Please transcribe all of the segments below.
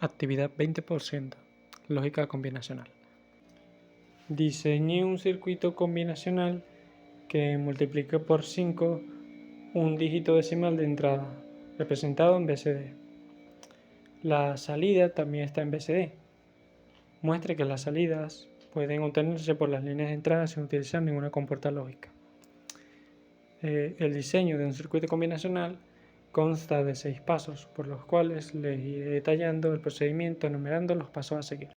Actividad 20%. Lógica combinacional. Diseñé un circuito combinacional que multiplique por 5 un dígito decimal de entrada, representado en BCD. La salida también está en BCD. Muestre que las salidas pueden obtenerse por las líneas de entrada sin utilizar ninguna compuerta lógica. El diseño de un circuito combinacional consta de 6 pasos, por los cuales les iré detallando el procedimiento enumerando los pasos a seguir.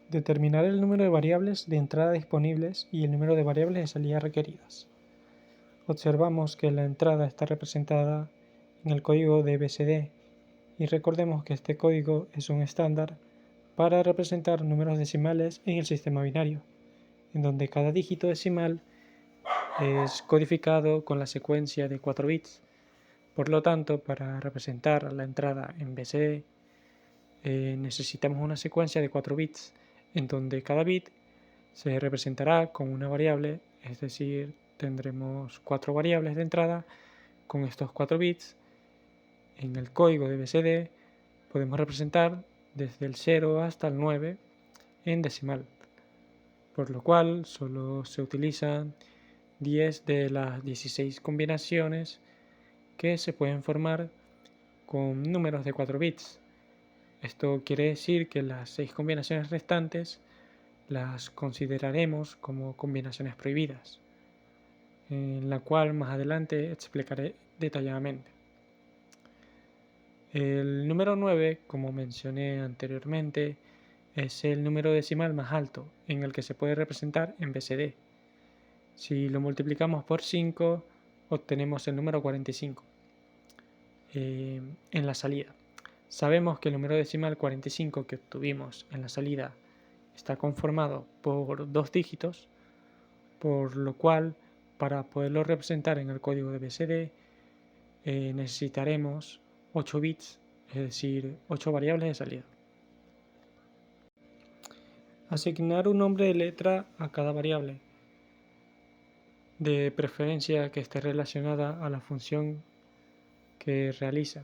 Determinar el número de variables de entrada disponibles y el número de variables de salida requeridas. Observamos que la entrada está representada en el código de BCD y recordemos que este código es un estándar para representar números decimales en el sistema binario, en donde cada dígito decimal es codificado con la secuencia de 4 bits. Por lo tanto, para representar la entrada en BCD necesitamos una secuencia de 4 bits, en donde cada bit se representará con una variable, es decir, tendremos 4 variables de entrada con estos 4 bits. En el código de BCD podemos representar desde el 0 hasta el 9 en decimal, por lo cual solo se utilizan 10 de las 16 combinaciones que se pueden formar con números de 4 bits. Esto quiere decir que las 6 combinaciones restantes las consideraremos como combinaciones prohibidas, en la cual más adelante explicaré detalladamente. El número 9, como mencioné anteriormente, es el número decimal más alto en el que se puede representar en BCD. Si lo multiplicamos por 5, obtenemos el número 45 en la salida. Sabemos que el número decimal 45 que obtuvimos en la salida está conformado por 2 dígitos, por lo cual para poderlo representar en el código de BCD necesitaremos 8 bits, es decir, 8 variables de salida. Asignar un nombre de letra a cada variable, de preferencia que esté relacionada a la función que realiza.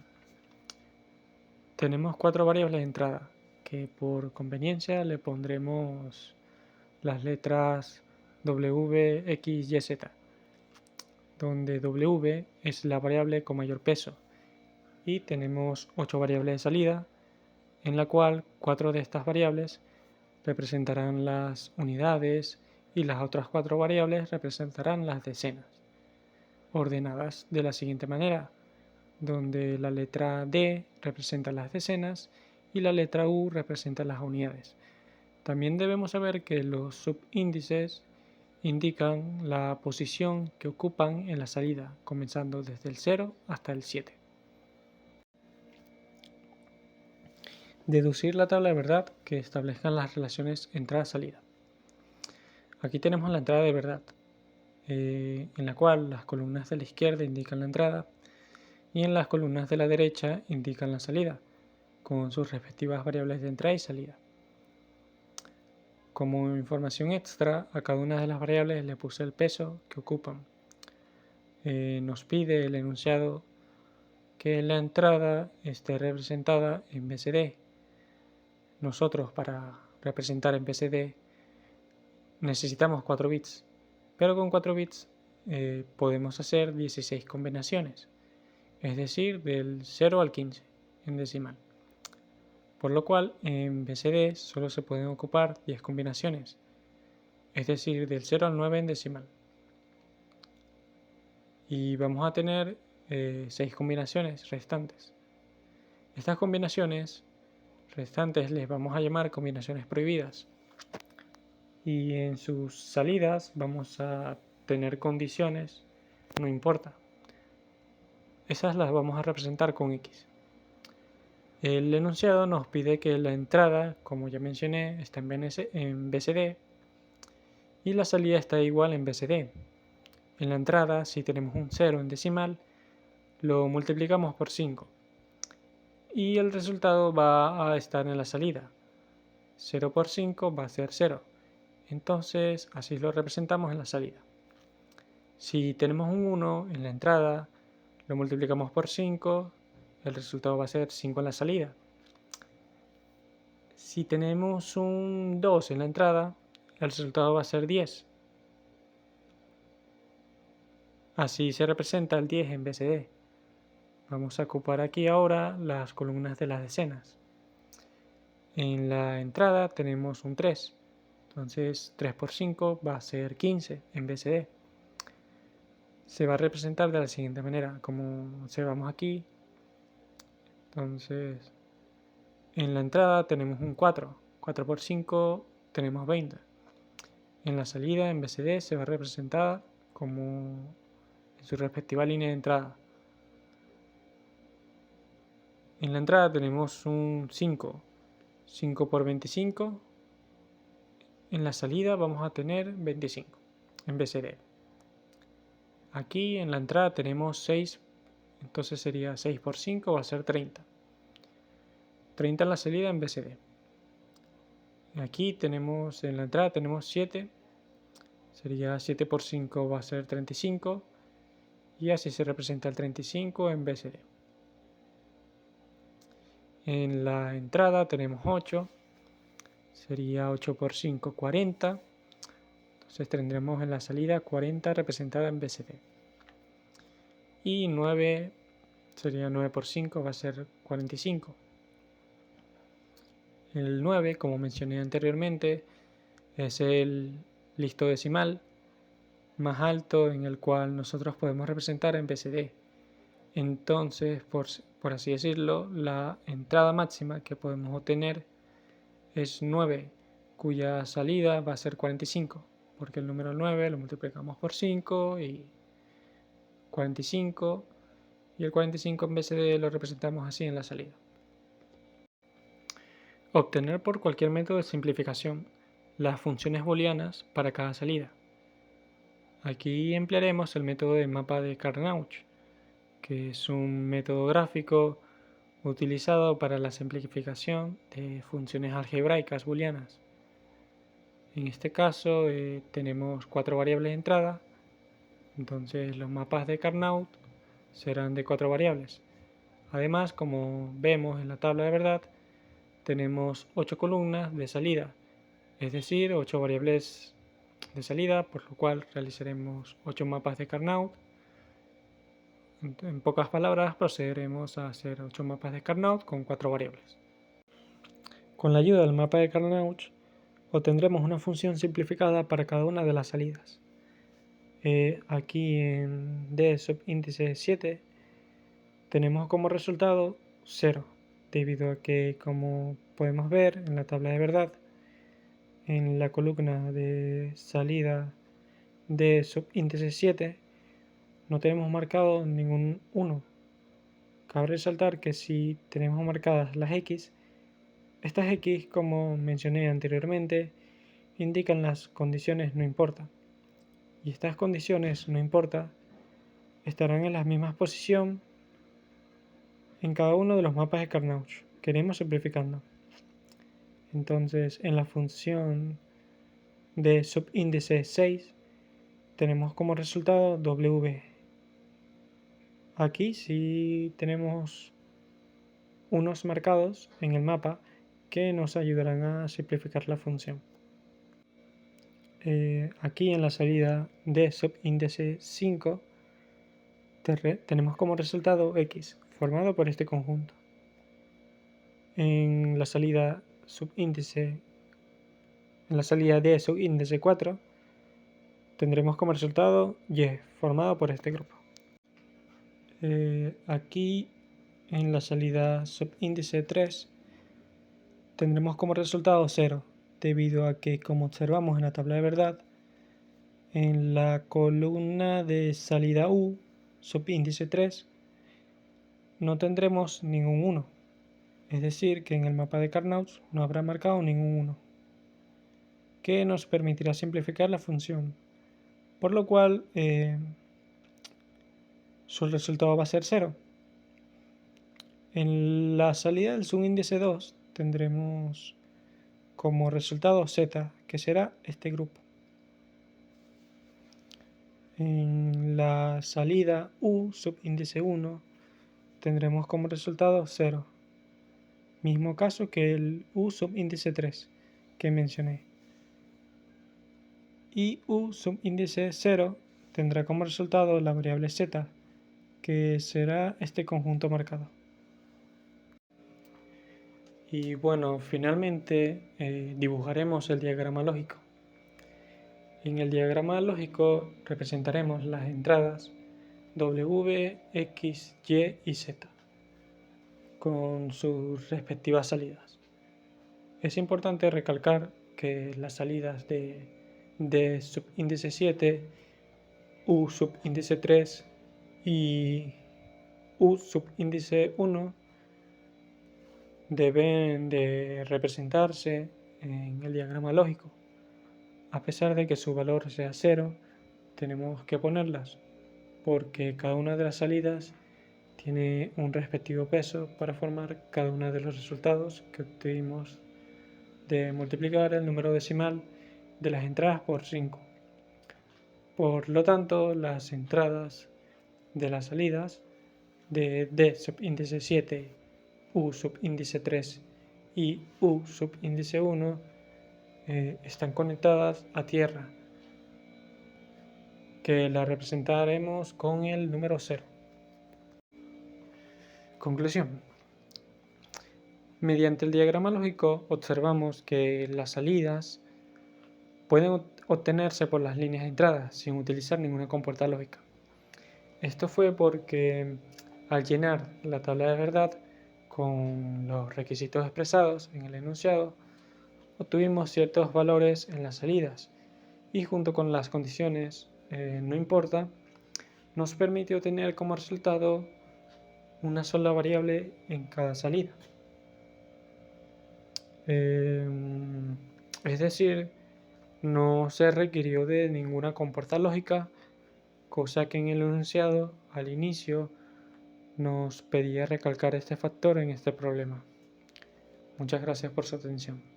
Tenemos 4 variables de entrada, que por conveniencia le pondremos las letras W, X, Y, Z, donde W es la variable con mayor peso, y tenemos 8 variables de salida, en la cual 4 de estas variables representarán las unidades y las otras 4 variables representarán las decenas, ordenadas de la siguiente manera, donde la letra D representa las decenas y la letra U representa las unidades. También debemos saber que los subíndices indican la posición que ocupan en la salida, comenzando desde el 0 hasta el 7. Deducir la tabla de verdad que establezcan las relaciones entrada-salida. Aquí tenemos la entrada de verdad, en la cual las columnas de la izquierda indican la entrada y en las columnas de la derecha indican la salida, con sus respectivas variables de entrada y salida. Como información extra, a cada una de las variables le puse el peso que ocupan. Nos pide el enunciado que la entrada esté representada en BCD. Nosotros para representar en BCD necesitamos 4 bits, pero con 4 bits podemos hacer 16 combinaciones, es decir, del 0 al 15 en decimal. Por lo cual en BCD solo se pueden ocupar 10 combinaciones, es decir, del 0 al 9 en decimal. Y vamos a tener 6 combinaciones restantes. Estas combinaciones restantes les vamos a llamar combinaciones prohibidas. Y en sus salidas vamos a tener condiciones, no importa. Esas las vamos a representar con X. El enunciado nos pide que la entrada, como ya mencioné, está en BCD y la salida está igual en BCD. En la entrada, si tenemos un 0 en decimal, lo multiplicamos por 5 y el resultado va a estar en la salida. 0 por 5 va a ser 0. Entonces, así lo representamos en la salida. Si tenemos un 1 en la entrada, lo multiplicamos por 5, el resultado va a ser 5 en la salida. Si tenemos un 2 en la entrada, el resultado va a ser 10. Así se representa el 10 en BCD. Vamos a ocupar aquí ahora las columnas de las decenas. En la entrada tenemos un 3, entonces 3 por 5 va a ser 15 en BCD. Se va a representar de la siguiente manera, como observamos aquí. Entonces, en la entrada tenemos un 4, 4 por 5 tenemos 20. En la salida, en BCD, se va a representar como en su respectiva línea de entrada. En la entrada tenemos un 5, 5 por 25. En la salida vamos a tener 25 en BCD. Aquí en la entrada tenemos 6, entonces sería 6 por 5 va a ser 30. 30 en la salida en BCD. Aquí tenemos en la entrada tenemos 7, sería 7 por 5 va a ser 35 y así se representa el 35 en BCD. En la entrada tenemos 8, sería 8 por 5 40, entonces tendremos en la salida 40 representada en BCD. Y 9 sería 9 por 5 va a ser 45. El 9, como mencioné anteriormente, es el dígito decimal más alto en el cual nosotros podemos representar en BCD. Entonces, por así decirlo, la entrada máxima que podemos obtener es 9, cuya salida va a ser 45, porque el número 9 lo multiplicamos por 5 y 45, y el 45 en BCD lo representamos así en la salida. Obtener por cualquier método de simplificación las funciones booleanas para cada salida. Aquí emplearemos el método de mapa de Carnot, que es un método gráfico utilizado para la simplificación de funciones algebraicas booleanas. En este caso tenemos 4 variables de entrada, entonces los mapas de Carnot serán de 4 variables. Además, como vemos en la tabla de verdad, tenemos 8 columnas de salida, es decir, 8 variables de salida, por lo cual realizaremos 8 mapas de Carnot. En pocas palabras, procederemos a hacer 8 mapas de Carnot con 4 variables. Con la ayuda del mapa de Carnot, obtendremos una función simplificada para cada una de las salidas. Aquí en D subíndice 7 tenemos como resultado 0, debido a que, como podemos ver en la tabla de verdad, en la columna de salida de subíndice 7 no tenemos marcado ningún 1. Cabe resaltar que si tenemos marcadas las X, estas X, como mencioné anteriormente, indican las condiciones no importa. Y estas condiciones no importa estarán en la misma posición en cada uno de los mapas de Carnot que iremos simplificando. Entonces, en la función de subíndice 6 tenemos como resultado W. Aquí sí tenemos unos marcados en el mapa que nos ayudarán a simplificar la función. Aquí en la salida de subíndice 5 tenemos como resultado X, formado por este conjunto. En la salida de subíndice 4 tendremos como resultado Y, formado por este grupo. Aquí en la salida subíndice 3 tendremos como resultado 0, debido a que, como observamos en la tabla de verdad, en la columna de salida U, subíndice 3, no tendremos ningún 1. Es decir, que en el mapa de Carnot no habrá marcado ningún 1, que nos permitirá simplificar la función, por lo cual su resultado va a ser 0. En la salida del subíndice 2 tendremos como resultado Z, que será este grupo. En la salida U, subíndice 1, tendremos como resultado 0. Mismo caso que el u subíndice 3 que mencioné. Y u subíndice 0 tendrá como resultado la variable z, que será este conjunto marcado. Y bueno, finalmente dibujaremos el diagrama lógico. En el diagrama lógico representaremos las entradas W, X, Y y Z con sus respectivas salidas. Es importante recalcar que las salidas de D subíndice 7, U subíndice 3 y U subíndice 1 deben de representarse en el diagrama lógico. A pesar de que su valor sea 0, tenemos que ponerlas porque cada una de las salidas tiene un respectivo peso para formar cada uno de los resultados que obtuvimos de multiplicar el número decimal de las entradas por 5. Por lo tanto, las entradas de las salidas de D subíndice 7, U subíndice 3 y U subíndice 1 están conectadas a tierra, que la representaremos con el número 0. Conclusión. Mediante el diagrama lógico observamos que las salidas pueden obtenerse por las líneas de entrada sin utilizar ninguna compuerta lógica. Esto fue porque al llenar la tabla de verdad con los requisitos expresados en el enunciado, obtuvimos ciertos valores en las salidas y junto con las condiciones no importa, nos permite obtener como resultado una sola variable en cada salida. Es decir, no se requirió de ninguna compuerta lógica, cosa que en el enunciado al inicio nos pedía recalcar este factor en este problema. Muchas gracias por su atención.